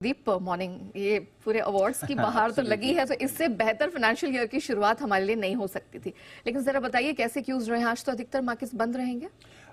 दीप morning ये पूरे awards की बहार तो लगी है, तो इससे बेहतर फाइनेंशियल ईयर की शुरुआत हमारे लिए नहीं हो सकती थी। लेकिन जरा बताइए कैसे क्यूज रहे हैं? आज तो अधिकतर मार्केट्स बंद रहेंगे।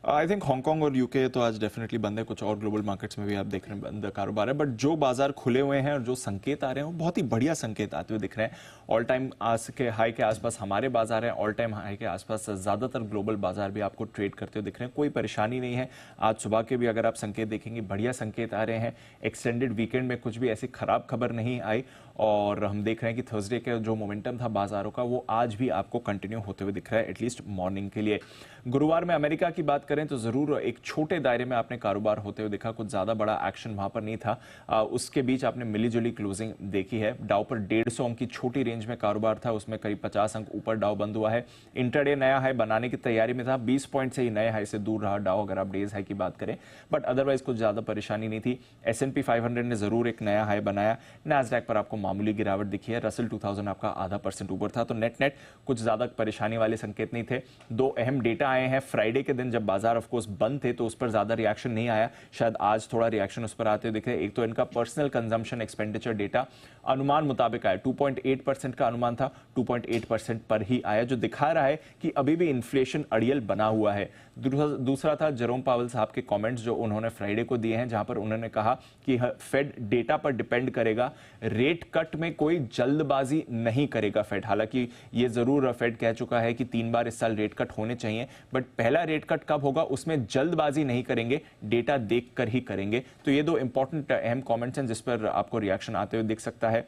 आई थिंक हांगकांग और यूके तो आज डेफिनेटली बंद है। कुछ और ग्लोबल मार्केट्स में भी आप देख रहे हैं बंद कारोबार है, बट जो बाजार खुले हुए हैं और जो संकेत आ रहे हैं वो बहुत ही बढ़िया संकेत आते हुए दिख रहे हैं। ऑल टाइम आज के हाई के आसपास हमारे बाजार हैं, ऑल टाइम हाई के आसपास ज्यादातर ग्लोबल बाजार भी आपको ट्रेड करते हुए दिख रहे हैं। कोई परेशानी नहीं है। आज सुबह के भी अगर आप संकेत देखेंगे बढ़िया संकेत आ रहे हैं। एक्सटेंडेड वीकेंड में कुछ भी ऐसी खराब खबर नहीं आई और हम देख रहे हैं कि थर्सडे के जो मोमेंटम था बाजारों का वो आज भी आपको कंटिन्यू होते हुए दिख रहा है, एटलीस्ट मॉर्निंग के लिए। गुरुवार में अमेरिका की बात करें तो जरूर एक छोटे दायरे में आपने कारोबार होते हुए देखा, कुछ ज्यादा बड़ा एक्शन वहां पर नहीं था। उसके बीच आपने मिलीजुली क्लोजिंग देखी है। डाउ पर 150 अंक की छोटी रेंज में कारोबार था, उसमें करीब 50 अंक ऊपर डाउ बंद हुआ है। इंटरडे नया हाई बनाने की तैयारी में था, 20 पॉइंट से ही नए हाई से दूर रहा डाउ अगर आप डेज हाई की बात करें, बट अदरवाइज कुछ ज्यादा परेशानी नहीं थी। S&P 500 ने जरूर एक नया हाई बनाया। नैस्डैक पर आपको मामूली गिरावट दिखी है। रसल 2000 आपका आधा % ऊपर था, तो नेट नेट कुछ ज्यादा परेशानी वाले संकेत नहीं थे। दो अहम डेटा आए हैं फ्राइडे के दिन, जब बाजार ऑफ कोर्स बंद थे तो उस पर ज्यादा रिएक्शन नहीं आया। शायद आज थोड़ा रिएक्शन उस पर आते हुए दिख रहे हैं। एक तो इनका पर्सनल कंजम्पशन एक्सपेंडिचर डेटा अनुमान मुताबिक आया, 2.8% का अनुमान था, 2.8% पर ही आया, जो दिखा रहा है कि अभी भी इन्फ्लेशन अड़ियल बना हुआ है। दूसरा था जेरोम पावेल साहब के कमेंट्स जो उन्होंने फ्राइडे को दिए हैं, जहां पर उन्होंने कहा कि फेड डेटा पर डिपेंड करेगा, रेट कट में कोई जल्दबाजी नहीं करेगा फेड। हालांकि ये जरूर फेड कह चुका है कि 3 बार इस साल रेट कट होने चाहिए, बट पहला रेट कट कब होगा उसमें जल्दबाजी नहीं करेंगे, डेटा देखकर ही करेंगे। तो ये दो इंपॉर्टेंट अहम कमेंट्स हैं जिस पर आपको रिएक्शन आते हुए दिख सकता है।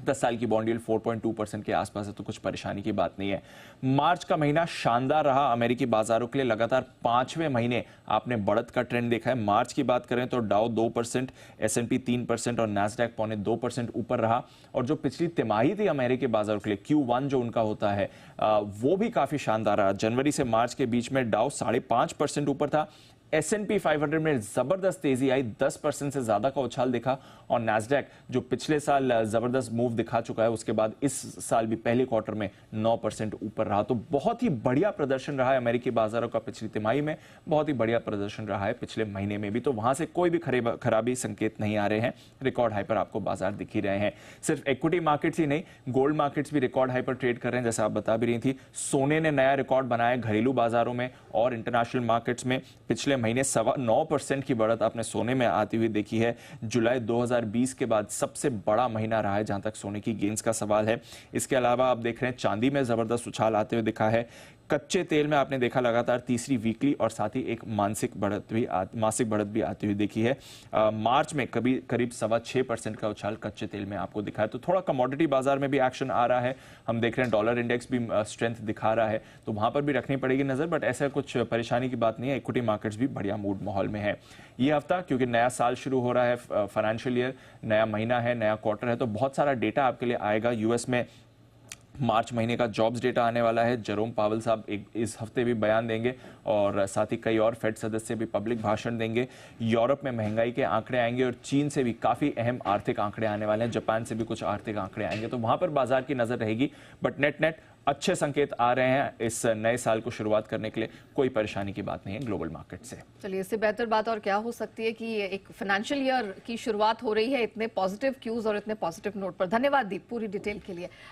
10 साल की बॉन्ड यील्ड 4.2% के आसपास है, तो कुछ परेशानी की बात नहीं है। मार्च का महीना शानदार रहा अमेरिकी बाजारों के लिए। लगातार 5वें महीने आपने बढ़त का ट्रेंड देखा है। मार्च की बात करें तो डाउ 2%, S&P 3% और नैस्डैक 0.25% ऊपर रहा। और जो पिछली तिमाही थी अमेरिकी बाजारों के लिए, Q1 जो उनका होता है, वो भी काफी शानदार रहा। जनवरी से मार्च के बीच में डाउ 5.5% ऊपर था। S&P 500 में जबरदस्त तेजी आई, 10% से ज्यादा का उछाल दिखा। और नैस्डैक जो पिछले साल जबरदस्त मूव दिखा चुका है, उसके बाद इस साल भी पहले क्वार्टर में 9% ऊपर रहा। तो बहुत ही बढ़िया प्रदर्शन रहा है अमेरिकी बाजारों का पिछली तिमाही में, बहुत ही बढ़िया प्रदर्शन रहा है पिछले महीने में भी। तो वहां से कोई भी खराबी संकेत नहीं आ रहे हैं। रिकॉर्ड हाई पर आपको बाजार दिख ही रहे हैं। सिर्फ इक्विटी मार्केट्स ही नहीं, गोल्ड मार्केट्स भी रिकॉर्ड हाई पर ट्रेड कर रहे हैं, जैसे आप बता भी रही थी। सोने ने नया रिकॉर्ड बनाया घरेलू बाजारों में और इंटरनेशनल मार्केट्स में। पिछले महीने 9.25% की बढ़त आपने सोने में आती हुई देखी है। जुलाई 2020 के बाद सबसे बड़ा महीना रहा है जहां तक सोने की गेंस का सवाल है। इसके अलावा आप देख रहे हैं चांदी में जबरदस्त उछाल आते हुए दिखा है। कच्चे तेल में आपने देखा लगातार तीसरी वीकली और साथ ही एक मासिक बढ़त भी आती हुई देखी है। मार्च में करीब 6.25% का उछाल कच्चे तेल में आपको दिखा है। तो थोड़ा कमोडिटी बाजार में भी एक्शन आ रहा है। हम देख रहे हैं डॉलर इंडेक्स भी स्ट्रेंथ दिखा रहा है, तो वहां पर भी रखनी पड़ेगी नजर, बट ऐसा कुछ परेशानी की बात नहीं है। इक्विटी मार्केट्स भी बढ़िया मूड माहौल में है ये हफ्ता, क्योंकि नया साल शुरू हो रहा है, फाइनेंशियल ईयर, नया महीना है, नया क्वार्टर है, तो बहुत सारा डेटा आपके लिए आएगा। यूएस में मार्च महीने का जॉब्स डेटा आने वाला है। जेरोम पावेल साहब इस हफ्ते भी बयान देंगे और साथ ही कई और फेड सदस्य भी पब्लिक भाषण देंगे। यूरोप में महंगाई के आंकड़े आएंगे और चीन से भी काफी अहम आर्थिक आंकड़े आने वाले हैं। जापान से भी कुछ आर्थिक आंकड़े आएंगे, तो वहां पर बाजार की नजर रहेगी। बट नेट नेट अच्छे संकेत आ रहे हैं इस नए साल को शुरुआत करने के लिए। कोई परेशानी की बात नहीं है ग्लोबल मार्केट से। चलिए, इससे बेहतर बात और क्या हो सकती है कि एक फाइनेंशियल ईयर की शुरुआत हो रही है इतने पॉजिटिव क्यूज और इतने पॉजिटिव नोट पर। धन्यवाद दीप पूरी डिटेल के लिए।